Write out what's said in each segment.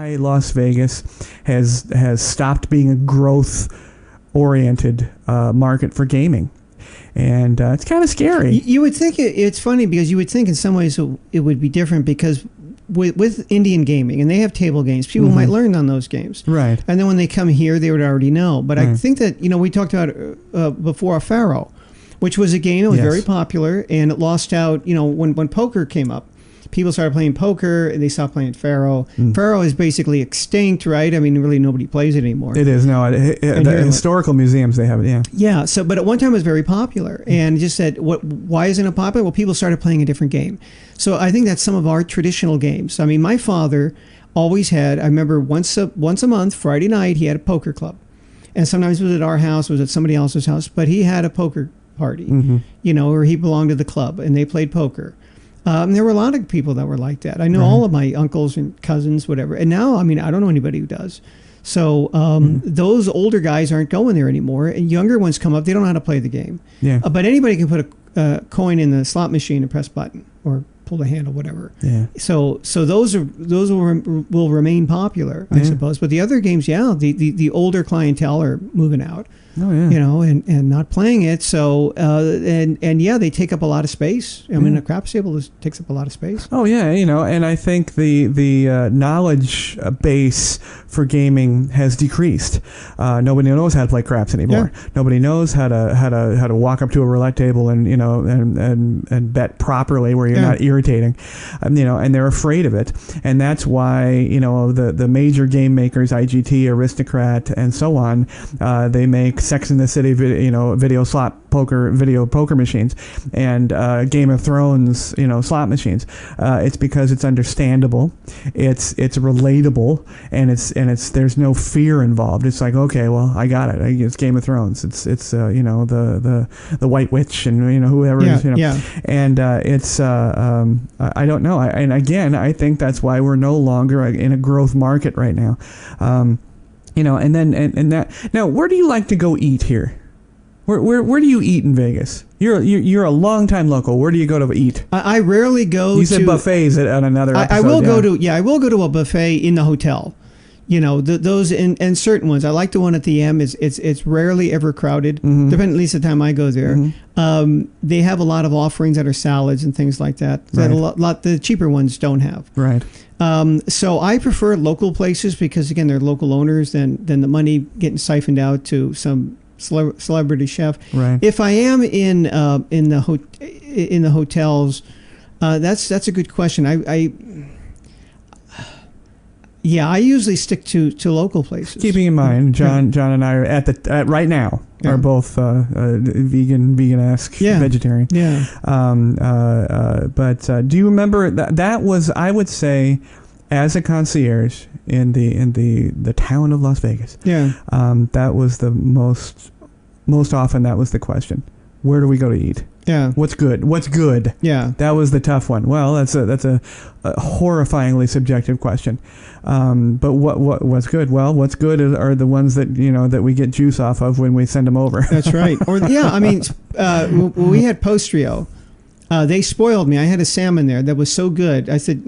why Las Vegas has stopped being a growth-oriented market for gaming. And it's kind of scary. You would think it's funny because you would think in some ways it would be different because with Indian gaming, and they have table games, people might learn on those games. Right. And then when they come here, they would already know. But I think that, we talked about before Faro, which was a game that was very popular, and it lost out, when poker came up. People started playing poker, and they stopped playing Faro. Faro is basically extinct, right? I mean, really nobody plays it anymore. It is, no. The historical museums, they have it, yeah. Yeah, but at one time it was very popular, and just said, why isn't it popular? Well, people started playing a different game. So I think that's some of our traditional games. I mean, my father always had, I remember once a month, Friday night, he had a poker club. And sometimes it was at our house, it was at somebody else's house, but he had a poker party, or he belonged to the club, and they played poker. There were a lot of people that were like that. I know all of my uncles and cousins, whatever. And now, I mean, I don't know anybody who does. So those older guys aren't going there anymore. And younger ones come up, they don't know how to play the game. Yeah. But anybody can put a coin in the slot machine and press button or pull the handle, whatever. Yeah. So those will remain popular, I suppose. But the other games, the older clientele are moving out. Oh, yeah. And not playing it. So, they take up a lot of space. I mean, a craps table takes up a lot of space. Oh, yeah, and I think the knowledge base for gaming has decreased. Nobody knows how to play craps anymore. Yeah. Nobody knows how to walk up to a roulette table and and bet properly where you're not irritating. And they're afraid of it. And that's why, the major game makers, IGT, Aristocrat, and so on, they make Sex in the City, video poker machines, and Game of Thrones, slot machines. It's because it's understandable, it's relatable, and there's no fear involved. It's like, okay, well, I got it. It's Game of Thrones. It's the White Witch and whoever is, and it's I don't know. And again, I think that's why we're no longer in a growth market right now. And that. Now, where do you like to go eat here? Where do you eat in Vegas? You're a long-time local. Where do you go to eat? I rarely go. You said buffets on another episode. I will go to a buffet in the hotel. Those and certain ones. I like the one at the M. It's rarely ever crowded. Depending, at least the time I go there. They have a lot of offerings that are salads and things like that. That a lot the cheaper ones don't have. Right. So I prefer local places because again they're local owners than the money getting siphoned out to some celebrity chef. Right. If I am in the hotels, that's a good question. I usually stick to local places. Keeping in mind, John and I are at right now are both vegan-esque vegetarian. Yeah. But do you remember that was, I would say, as a concierge in the town of Las Vegas? Yeah. That was the most often that was the question. Where do we go to eat? Yeah. What's good? Yeah. That was the tough one. Well, that's a horrifyingly subjective question. But what's good? Well, what's good are the ones that that we get juice off of when we send them over. That's right. Or I mean, we had Postrio. They spoiled me. I had a salmon there that was so good. I said,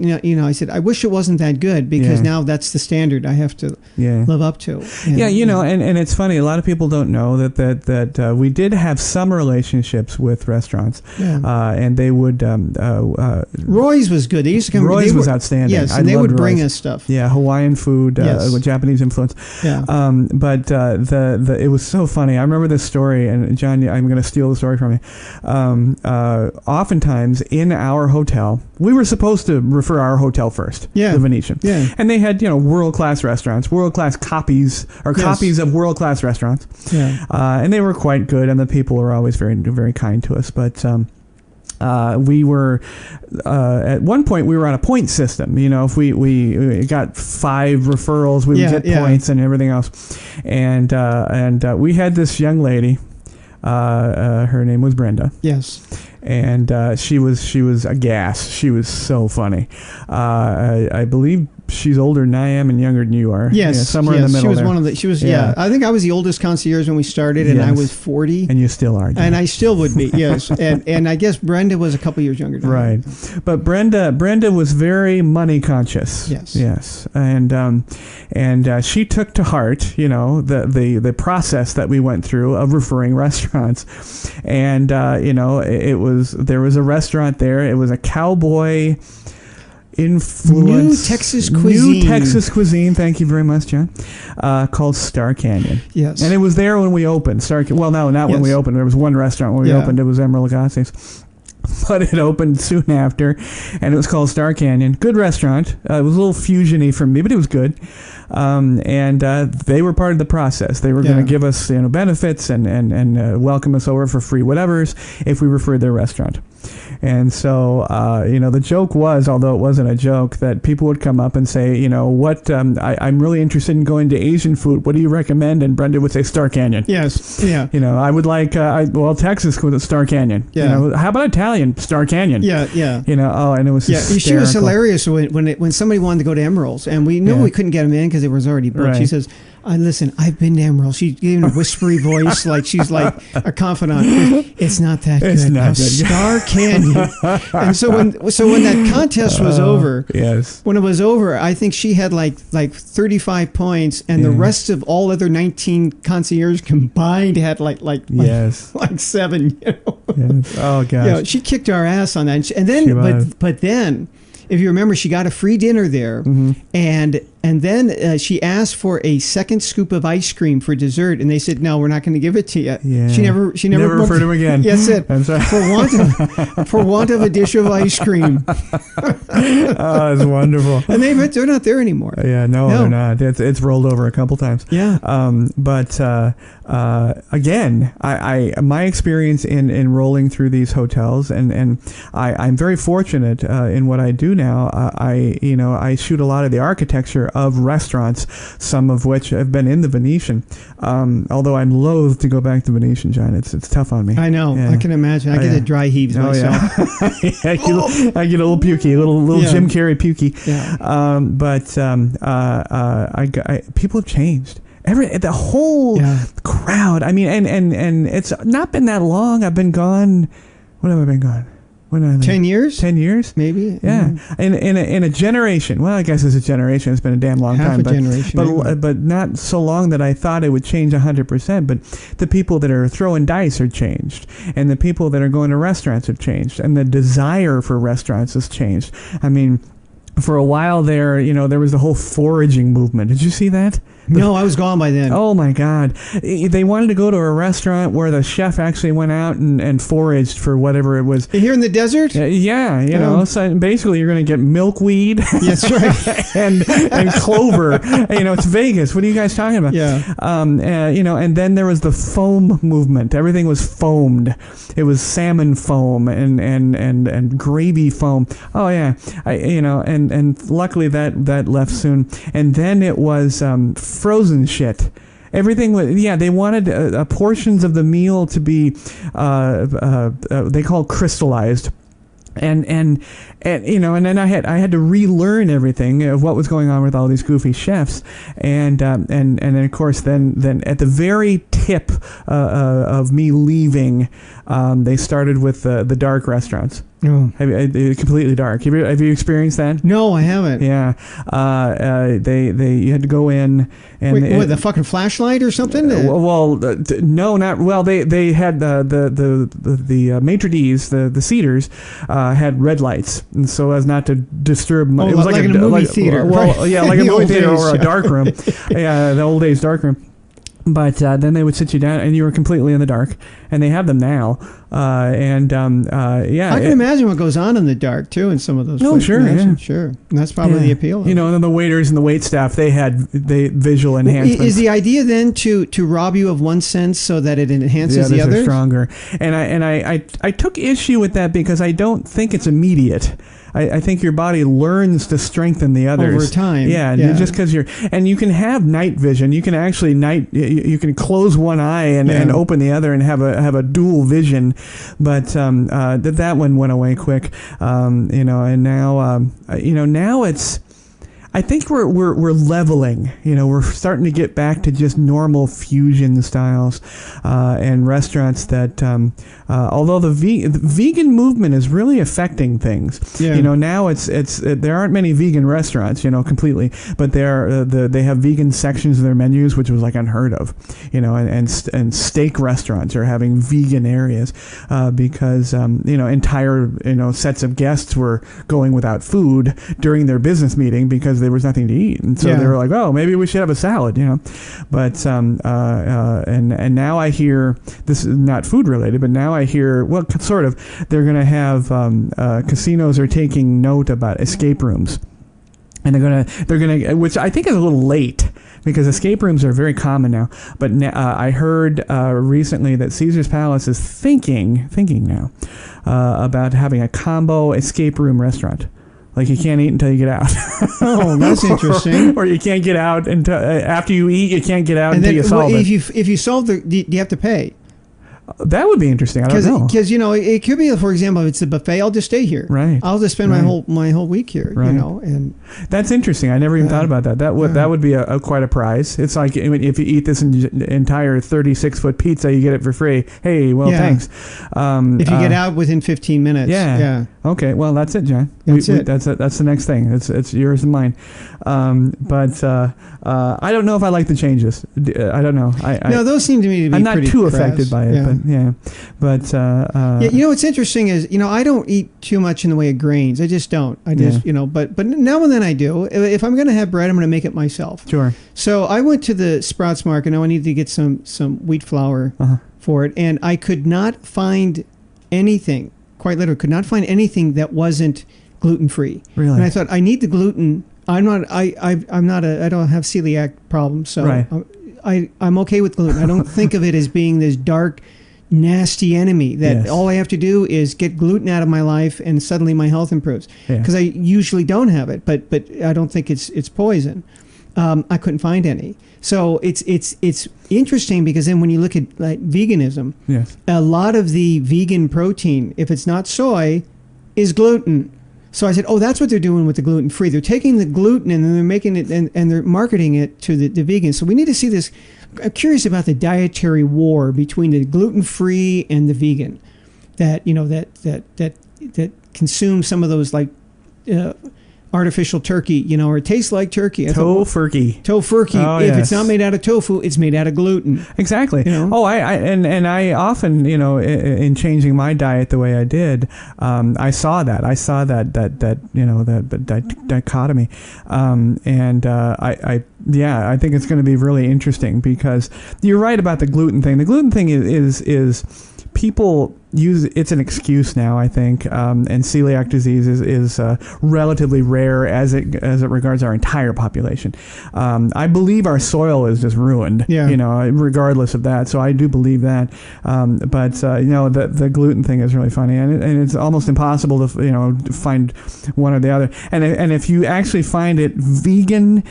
I wish it wasn't that good because now that's the standard I have to live up to. And it's funny. A lot of people don't know that we did have some relationships with restaurants, and they would. Roy's was good. They used to come. Roy's was outstanding. Yes, and they would bring us stuff. Yeah, Hawaiian food, with Japanese influence. Yeah. But it was so funny. I remember this story, and John, I'm going to steal the story from you. Oftentimes in our hotel, we were supposed to refer our hotel first, the Venetian. Yeah. And they had, world-class restaurants, world-class copies of world-class restaurants. Yeah. And they were quite good, and the people were always very, very kind to us. But we were, at one point, we were on a point system. If we got 5 referrals, we would get points and everything else. And we had this young lady, her name was Brenda. Yes. And she was a gas. She was so funny. I believe she's older than I am and younger than you are. Yes, yeah, somewhere in the middle. She was there. one of the. She was. Yeah. I think I was the oldest concierge when we started, and I was 40. And you still are. And I still would be. Yes, and I guess Brenda was a couple years younger than right. me. But Brenda was very money conscious. Yes. And she took to heart, you know, the process that we went through of referring restaurants, and you know, there was a restaurant there. It was a cowboy influence. New Texas cuisine. Thank you very much, John. Called Star Canyon. Yes. And it was there when we opened. Well, no, not when we opened. There was one restaurant when we opened. It was Emeril Lagasse's. But it opened soon after, and it was called Star Canyon. Good restaurant. It was a little fusion-y for me, but it was good. And they were part of the process. They were going to give us, you know, benefits and welcome us over for free whatevers if we referred their restaurant. And so, you know, the joke was, although it wasn't a joke, that people would come up and say, you know, what, I'm really interested in going to Asian food. What do you recommend? And Brenda would say Star Canyon. Yes. Yeah. You know, I would like, Texas with Star Canyon. Yeah. You know, how about Italian? Star Canyon. Yeah. Yeah. You know, and it was hysterical. She was hilarious when somebody wanted to go to Emeril's, and we knew we couldn't get them in because it was already booked. Right. She says, listen, I've been to Emerald. She gave a whispery voice, like she's like a confidant. It's not that good. It's not good. Star Canyon. And so when that contest was over, when it was over, I think she had like 35 points, and the rest of all other 19 concierges combined had like 7. You know? Yes. Oh gosh. You know, she kicked our ass on that, and then but then. If you remember, she got a free dinner there, and then she asked for a second scoop of ice cream for dessert, and they said, "No, we're not going to give it to you." Yeah. She never referred to him again. Yes, for want of a dish of ice cream. Oh, it's wonderful. And they're not there anymore. Yeah, no, they're not. It's rolled over a couple times. Yeah. But again, my experience in rolling through these hotels, and I'm very fortunate in what I do now. I shoot a lot of the architecture of restaurants, some of which have been in the Venetian. Although I'm loath to go back to Venetian, John. It's tough on me. I know. Yeah. I can imagine. I get the dry heaves myself. Yeah. I get a little pukey, a little Jim Carrey pukey. Yeah. People have changed. The whole crowd. I mean, and it's not been that long. I've been gone. When have I been gone? 10 years? 10 years? Maybe. Yeah. In a generation. Well, I guess it's a generation. It's been a damn long time. But not so long that I thought it would change 100%. But the people that are throwing dice are changed. And the people that are going to restaurants have changed. And the desire for restaurants has changed. I mean, for a while there, you know, there was the whole foraging movement. Did you see that? No, I was gone by then. Oh my God. They wanted to go to a restaurant where the chef actually went out and foraged for whatever it was. Here in the desert? Yeah, you know, so basically you're going to get milkweed. That's right. and clover. You know, it's Vegas. What are you guys talking about? Yeah. You know, and then there was the foam movement. Everything was foamed. It was salmon foam and gravy foam. Oh yeah. And luckily that left soon. And then it was frozen shit. Everything was, they wanted portions of the meal to be, they call crystallized. And you know, and then I had to relearn everything of what was going on with all these goofy chefs, and then of course then at the very tip of me leaving, they started with the dark restaurants. Oh. Completely dark. Have you experienced that? No, I haven't. Yeah. You had to go in and Wait, the fucking flashlight or something? No, not well. They had the maitre d's, the seaters, had red lights, and so as not to disturb. It was like a movie theater. Well, yeah, like a movie theater or a dark room. Yeah, the old days dark room. But then they would sit you down, and you were completely in the dark. And they have them now. I can imagine what goes on in the dark too in some of those. Oh, sure, yeah, sure. And that's probably the appeal. You know, and then the waiters and the wait staff, they had visual enhancements. Is the idea then to rob you of one sense so that it enhances the others? Are stronger. And I took issue with that because I don't think it's immediate. I think your body learns to strengthen the others over time. Yeah. Just because you can have night vision. You can actually you can close one eye and open the other and have a dual vision. But that one went away quick. You know, and now now it's. I think we're leveling. We're starting to get back to just normal fusion styles, and restaurants that, although the vegan movement is really affecting things. Yeah. Now there aren't many vegan restaurants, completely, but they have vegan sections of their menus, which was like unheard of. And steak restaurants are having vegan areas, because entire sets of guests were going without food during their business meeting because there was nothing to eat, and so they were like, oh, maybe we should have a salad, but and now I hear, this is not food related, but now I hear, well, sort of, they're going to have casinos are taking note about escape rooms, and they're gonna, which I think is a little late, because escape rooms are very common now. But I heard recently that Caesar's Palace is thinking now about having a combo escape room restaurant. Like, you can't eat until you get out. Oh, that's interesting. Or you can't get out until after you eat. You can't get out until you solve it. If you solve do you have to pay? That would be interesting. I don't know. Because it could be, for example, if it's a buffet, I'll just stay here. Right. I'll just spend my whole week here. Right. And that's interesting. I never even thought about that. That would be quite a prize. It's like, if you eat this entire 36-foot pizza, you get it for free. Hey, well, thanks. If you get out within 15 minutes. Yeah. Okay. Well, that's it, John. That's it. That's the next thing. It's yours and mine. But I don't know if I like the changes. I don't know. No, those seem to me to be. I'm not too affected by it. Yeah. But what's interesting is, I don't eat too much in the way of grains. I just don't. I just, but now and then I do. If I'm going to have bread, I'm going to make it myself. Sure. So I went to the Sprouts Market. Now I needed to get some wheat flour for it, and I could not find anything. Quite literally, could not find anything that wasn't gluten free. Really? And I thought, I need the gluten. I'm not. I don't have celiac problems, so right. I'm okay with gluten. I don't think of it as being this dark, nasty enemy that all I have to do is get gluten out of my life and suddenly my health improves. Because I usually don't have it, but I don't think it's poison. I couldn't find any. So it's interesting, because then when you look at like veganism, a lot of the vegan protein, if it's not soy, is gluten. So I said, oh, that's what they're doing with the gluten-free. They're taking the gluten and then they're making it and they're marketing it to the vegans. So we need to see this. I'm curious about the dietary war between the gluten-free and the vegan that consume some of those like artificial turkey, or it tastes like turkey. Tofurkey. Oh, if it's not made out of tofu, it's made out of gluten. Exactly. Oh, I often, in changing my diet the way I did, I saw that dichotomy, I think it's going to be really interesting, because you're right about the gluten thing. The gluten thing is people use it's an excuse now, I think, and celiac disease is relatively rare as it regards our entire population. I believe our soil is just ruined, regardless of that. So I do believe that. But the gluten thing is really funny, and it's almost impossible to find one or the other. And if you actually find it vegan,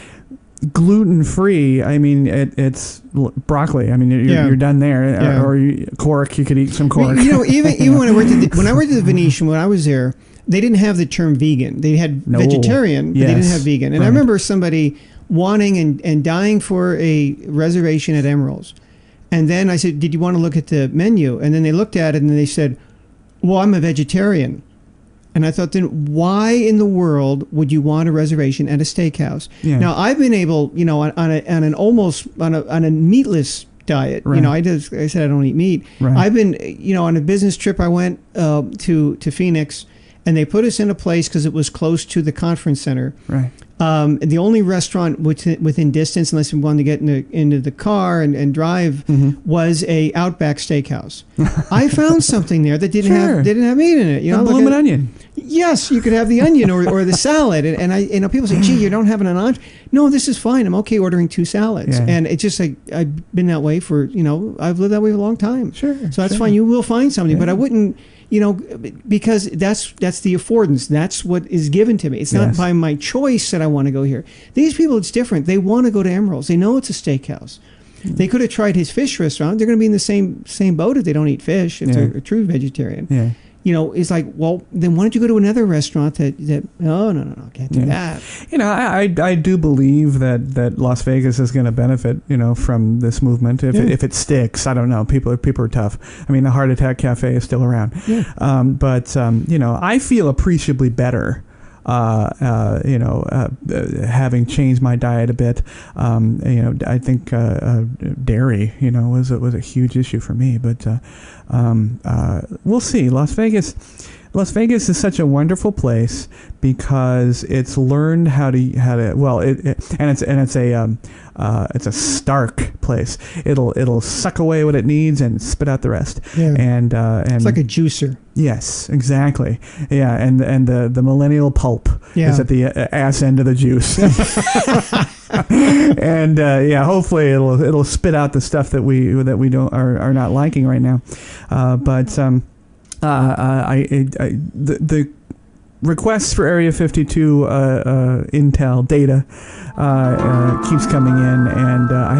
gluten-free, I mean, it's broccoli. I mean, you're done there. Or cork, you could eat some cork. Even when I worked at the Venetian, when I was there, they didn't have the term vegan. They had vegetarian, but they didn't have vegan. And I remember somebody wanting and dying for a reservation at Emerald's. And then I said, did you want to look at the menu? And then they looked at it and they said, well, I'm a vegetarian. And I thought, then why in the world would you want a reservation at a steakhouse? Yeah. Now, I've been able, on a meatless diet. Right. I said I don't eat meat. Right. I've been, on a business trip. I went to Phoenix, and they put us in a place because it was close to the conference center. Right. The only restaurant within distance, unless we wanted to get into the car and drive, was a Outback Steakhouse. I found something there that didn't have meat in it. A bloomin' onion. Yes, you could have the onion or the salad. And people say, gee, you're not having an entree. No, this is fine. I'm okay ordering 2 salads. Yeah. And it's just like, I've been that way for, I've lived that way for a long time. Sure. So that's fine. You will find something, but I wouldn't, because that's the affordance. That's what is given to me. It's not by my choice that I want to go here. These people, it's different. They want to go to Emerald's. They know it's a steakhouse. They could have tried his fish restaurant. They're going to be in the same boat if they don't eat fish, if they're a true vegetarian. Yeah. it's like, well, then why don't you go to another restaurant that no, can't do that. I do believe that Las Vegas is going to benefit, from this movement if it sticks. I don't know. People are tough. I mean, the Heart Attack Cafe is still around. Yeah. But I feel appreciably better. Having changed my diet a bit, I think dairy, was a huge issue for me. But we'll see. Las Vegas is such a wonderful place because it's learned how to it's a stark place. It'll suck away what it needs and spit out the rest. Yeah. And it's like a juicer. Yes, exactly. Yeah, and the millennial pulp is at the ass end of the juice. And hopefully it'll spit out the stuff that we are not liking right now. The requests for Area 52 intel data keeps coming in, and I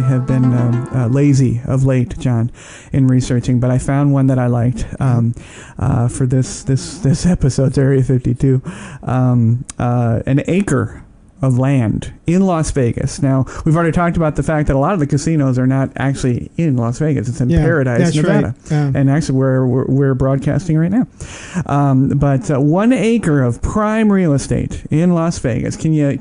have been lazy of late, John, in researching. But I found one that I liked for this episode's Area 52, an acre of land in Las Vegas. Now, we've already talked about the fact that a lot of the casinos are not actually in Las Vegas. It's in Paradise, Nevada. Right. Yeah. And actually, we're broadcasting right now. But 1 acre of prime real estate in Las Vegas. Can you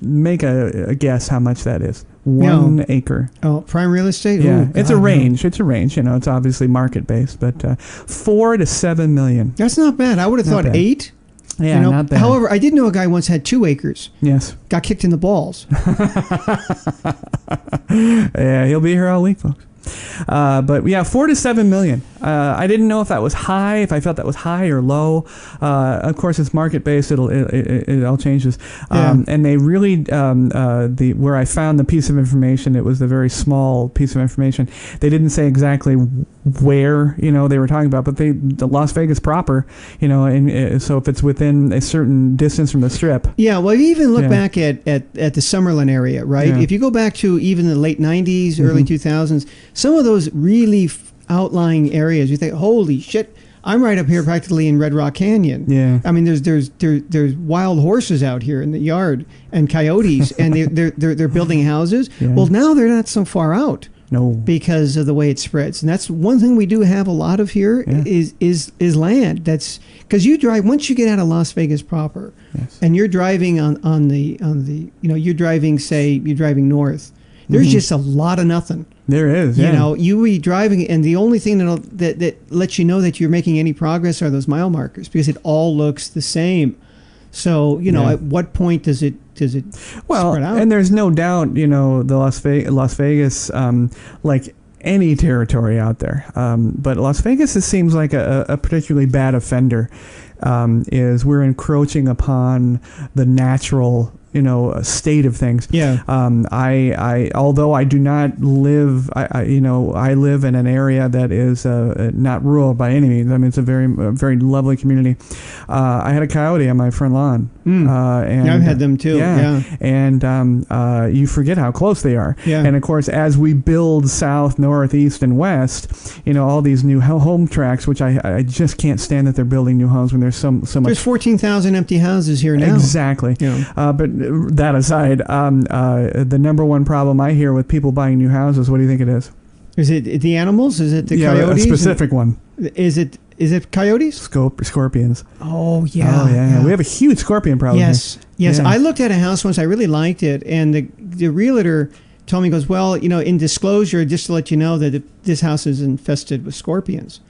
make a guess how much that is? 1 acre. Oh, prime real estate? Yeah, Ooh, it's God, a range. No. It's a range. It's obviously market-based, but $4 to $7 million. That's not bad. I would have thought bad. 8. Yeah, not bad. However, I did know a guy once had 2 acres. Yes. Got kicked in the balls. Yeah, he'll be here all week, folks. But yeah, $4 to $7 million. I didn't know if that was high, if I felt that was high or low. Of course, it's market based. It all changes. And they really where I found the piece of information, it was a very small piece of information. They didn't say exactly where they were talking about, but the Las Vegas proper, and so if it's within a certain distance from the Strip. Yeah, well, you even look back at the Summerlin area, right? Yeah. If you go back to even the late 90s, early 2000s, some of those really outlying areas, you think, holy shit, I'm right up here practically in Red Rock Canyon. Yeah. I mean, there's wild horses out here in the yard and coyotes, and they're building houses. Yeah. Well, now they're not so far out. No. Because of the way it spreads. And that's one thing we do have a lot of here is land. That's because you drive once you get out of Las Vegas proper, and you're driving on the you're driving north. There's just a lot of nothing. There is. Yeah. You be driving, and the only thing that lets you know that you're making any progress are those mile markers, because it all looks the same. So at what point does it spread out? And there's no doubt, the Las Vegas, like any territory out there, but Las Vegas, it seems like a particularly bad offender. Is we're encroaching upon the natural state of things. Yeah. I although I do not live, I live in an area that is not rural by any means. I mean, it's a very lovely community. I had a coyote on my front lawn. And I've had them too. Yeah. And you forget how close they are. Yeah. And of course, as we build south, north, east, and west, all these new home tracks, which I just can't stand that they're building new homes when there's so much. There's 14,000 empty houses here now. Exactly. Yeah. But that aside, the number one problem I hear with people buying new houses, what do you think it is? Is it the animals? Is it the coyotes? A specific one. Is it coyotes? Scorpions. Oh, yeah. Oh, yeah. We have a huge scorpion problem. Yes. Here. Yes. Yeah. I looked at a house once. I really liked it. And the realtor told me, goes, well, in disclosure, just to let you know that this house is infested with scorpions.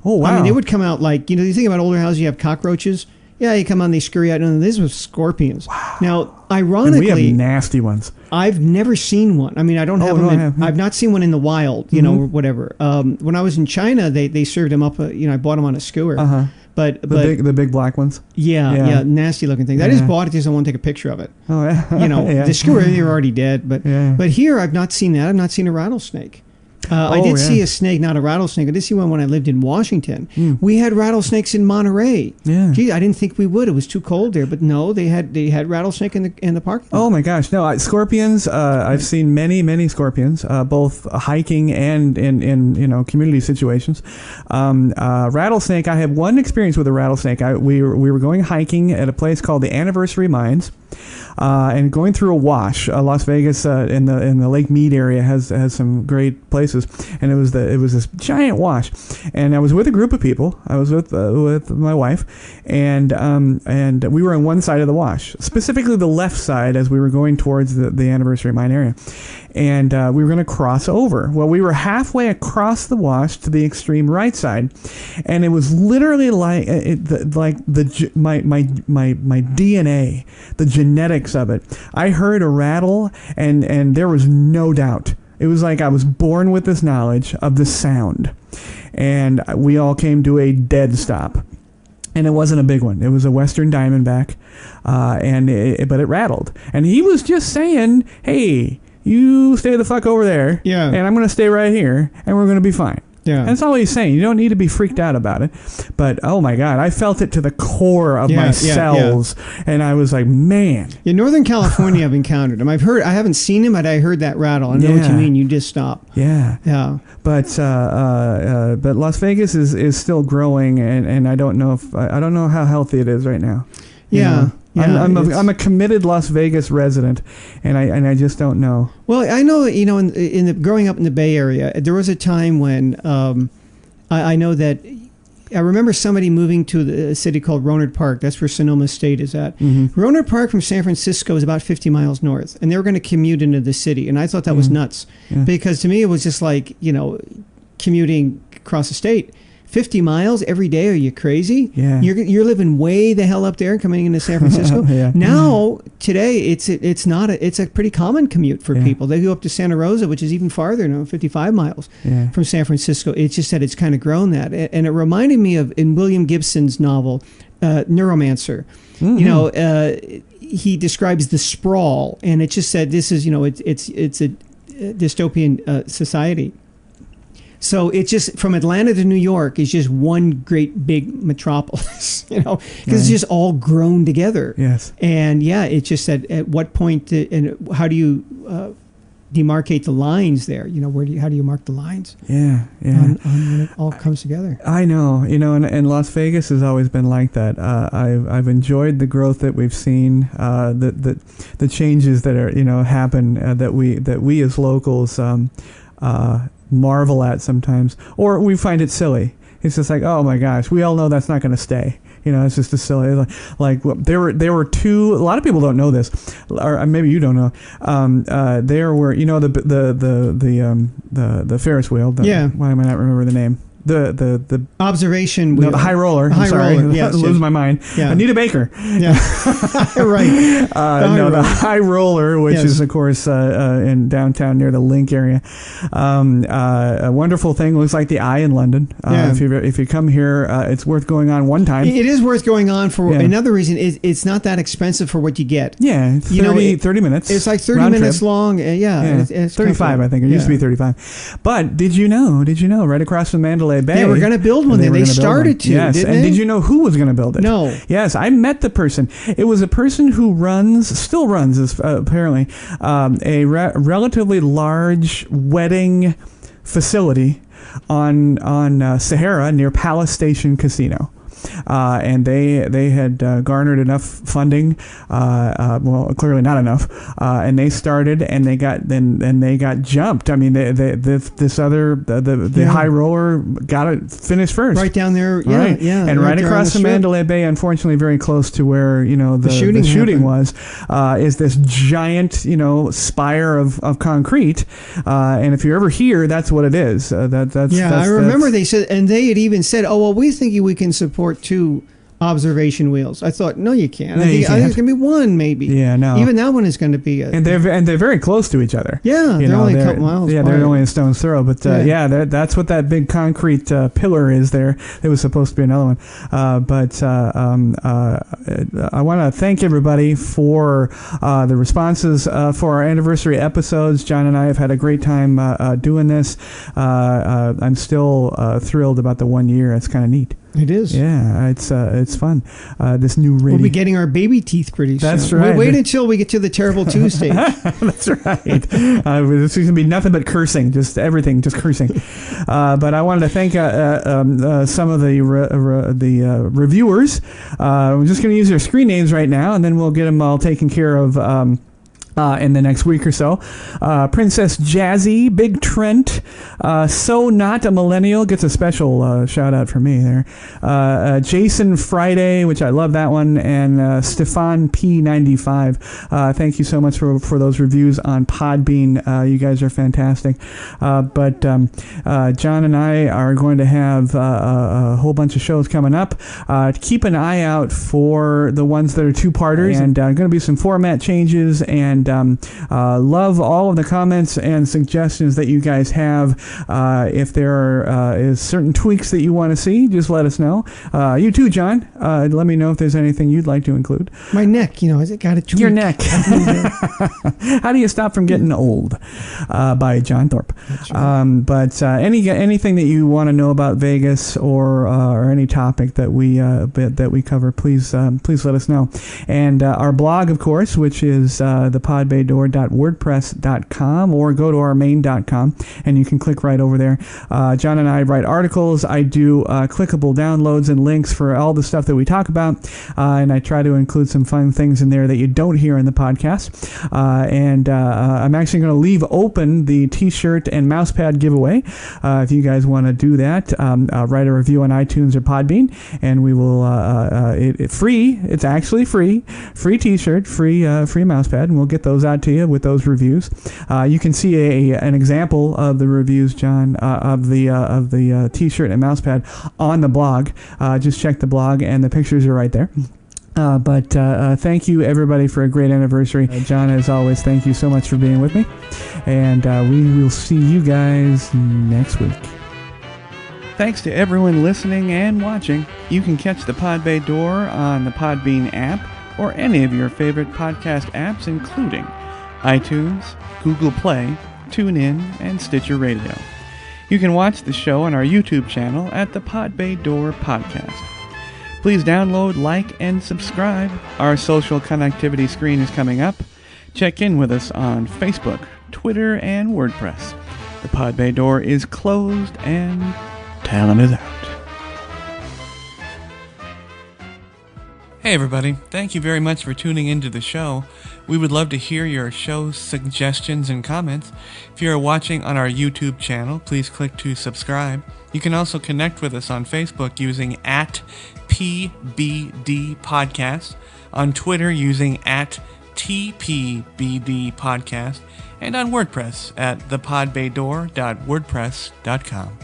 Oh, wow. I mean, they would come out like, you think about older houses, you have cockroaches. Yeah, you come on, they scurry out. And this was scorpions. Wow. Now, ironically, and we have nasty ones. I've never seen one. I mean, I don't have them. I've not seen one in the wild, or whatever. When I was in China, they served them up. I bought them on a skewer. Uh-huh. But the big black ones. Yeah, nasty looking thing. I just bought it because I want to take a picture of it. Oh yeah. The skewer, they're already dead. But here, I've not seen that. I've not seen a rattlesnake. I did see a snake, not a rattlesnake. I did see one when I lived in Washington. We had rattlesnakes in Monterey. Yeah. Gee, I didn't think we would. It was too cold there. But no, they had rattlesnake in the park. Oh my gosh, no! Scorpions. I've seen many scorpions, both hiking and in community situations. Rattlesnake. I had one experience with a rattlesnake. We were going hiking at a place called the Anniversary Mines. And going through a wash, Las Vegas in the Lake Mead area has some great places, and it was this giant wash, and I was with a group of people. I was with my wife, and we were on one side of the wash, specifically the left side, as we were going towards the Anniversary Mine area, and we were going to cross over. Well, we were halfway across the wash to the extreme right side, and it was literally my DNA, the genetics of it. I heard a rattle, and there was no doubt. It was like I was born with this knowledge of the sound, and we all came to a dead stop. And it wasn't a big one. It was a Western Diamondback, but it rattled. And he was just saying, "Hey, you stay the fuck over there, and I'm going to stay right here, and we're going to be fine." Yeah. And that's all he's saying. You don't need to be freaked out about it. But, oh my God, I felt it to the core of my cells. And I was like, man. In Northern California, I've encountered him. I haven't seen him, but I heard that rattle. I know what you mean. You just stop. Yeah. Yeah. But Las Vegas is still growing, and I don't know how healthy it is right now. Yeah. I'm a committed Las Vegas resident, and I just don't know. Well, I know, growing up in the Bay Area, there was a time when I know that I remember somebody moving to a city called Rohnert Park. That's where Sonoma State is at. Mm-hmm. Rohnert Park from San Francisco is about 50 miles north, and they were going to commute into the city, and I thought that was nuts because to me it was just like commuting across the state. 50 miles every day? Are you crazy? Yeah. You're living way the hell up there coming into San Francisco. Now, today, it's a pretty common commute for people. They go up to Santa Rosa, which is even farther, 55 miles from San Francisco. It's just that it's kind of grown that. And it reminded me of, in William Gibson's novel, Neuromancer. Mm-hmm. He describes the sprawl, and it just said this is, it's a dystopian society. So it's just from Atlanta to New York is just one great big metropolis, because it's just all grown together. Yes. And it's just at what point and how do you demarcate the lines there? How do you mark the lines? Yeah. On when it all comes together. I know, and Las Vegas has always been like that. I've enjoyed the growth that we've seen, the changes that are happen that we as locals marvel at sometimes, or we find it silly. It's just like, oh my gosh, we all know that's not going to stay. It's just a silly. Like there were two. A lot of people don't know this, or maybe you don't know. There were the Ferris wheel. Why am I not remember the name? The observation wheel. The high roller. I'm sorry. Yes, lose my mind. Yeah. Anita Baker. Yeah. Right. The high roller, which is of course in downtown near the Link area. A wonderful thing. Looks like the Eye in London. If you come here, it's worth going on one time. It is worth going on for another reason. It's not that expensive for what you get. Yeah, 30 minutes. It's like 30 minutes long. It's 35, I think. It used to be 35. But did you know? Right across from Mandalay Bay, they were going to build one there. They started to. Yes, didn't and they? did you know who was going to build it? No. Yes, I met the person. It was a person who still runs, apparently, a relatively large wedding facility on Sahara near Palace Station Casino. And they had garnered enough funding, well, clearly not enough, and they started, and they got jumped. I mean, this other high roller got it finished first, right down there, and right across the Mandalay Bay, unfortunately, very close to where the shooting was, is this giant spire of concrete, and if you're ever here, that's what it is. I remember they said, and they had even said, oh well, we think we can support 2 observation wheels. I thought, no, you can't. No, I think you can't. it's going to be one, maybe. Yeah, no. Even that one is going to be and they're very close to each other. Yeah, they're only a couple miles. Yeah, apart. they're only a stone's throw. But that's what that big concrete pillar is there. It was supposed to be another one. But I want to thank everybody for the responses for our anniversary episodes. John and I have had a great time doing this. I'm still thrilled about the 1 year. It's kind of neat. It is. Yeah, it's fun. This new radio. We'll be getting our baby teeth pretty soon. That's right. Wait until we get to the terrible 2 stage. That's right. This is going to be nothing but cursing, just everything, just cursing. But I wanted to thank some of the reviewers. We're just going to use their screen names right now, and then we'll get them all taken care of in the next week or so. Princess Jazzy, Big Trent, So Not a Millennial gets a special shout out from me there. Jason Friday, which I love that one, and Stefan P95. Thank you so much for those reviews on Podbean. You guys are fantastic. But John and I are going to have a whole bunch of shows coming up. Keep an eye out for the ones that are two-parters, and going to be some format changes, and love all of the comments and suggestions that you guys have. If there is certain tweaks that you want to see, just let us know. You too, John. Let me know if there's anything you'd like to include. My neck, has it got a tweak? Your neck. How do you stop from getting old? By John Thorpe. Right. But anything that you want to know about Vegas or any topic that we cover, please let us know. And our blog, of course, which is the podbaydoor.wordpress.com, or go to our main.com and you can click right over there. John and I write articles. I do clickable downloads and links for all the stuff that we talk about, and I try to include some fun things in there that you don't hear in the podcast. And I'm actually going to leave open the t-shirt and mousepad giveaway. If you guys want to do that, write a review on iTunes or Podbean, and we will it's actually free t-shirt, free mousepad, and we'll get those out to you with those reviews. You can see an example of the reviews, John, of the t-shirt and mousepad on the blog. Just check the blog, and the pictures are right there. But thank you, everybody, for a great anniversary. John, as always, thank you so much for being with me, and we will see you guys next week. Thanks to everyone listening and watching. You can catch the Pod Bay Door on the Podbean app or any of your favorite podcast apps, including iTunes, Google Play, TuneIn, and Stitcher Radio. You can watch the show on our YouTube channel at the Pod Bay Door Podcast. Please download, like, and subscribe. Our social connectivity screen is coming up. Check in with us on Facebook, Twitter, and WordPress. The Pod Bay Door is closed, and talent is out. Hey everybody, thank you very much for tuning into the show. We would love to hear your show suggestions and comments. If you are watching on our YouTube channel, please click to subscribe. You can also connect with us on Facebook using @PBD Podcast, on Twitter using @TPBD Podcast, and on WordPress at thepodbaydoor.wordpress.com.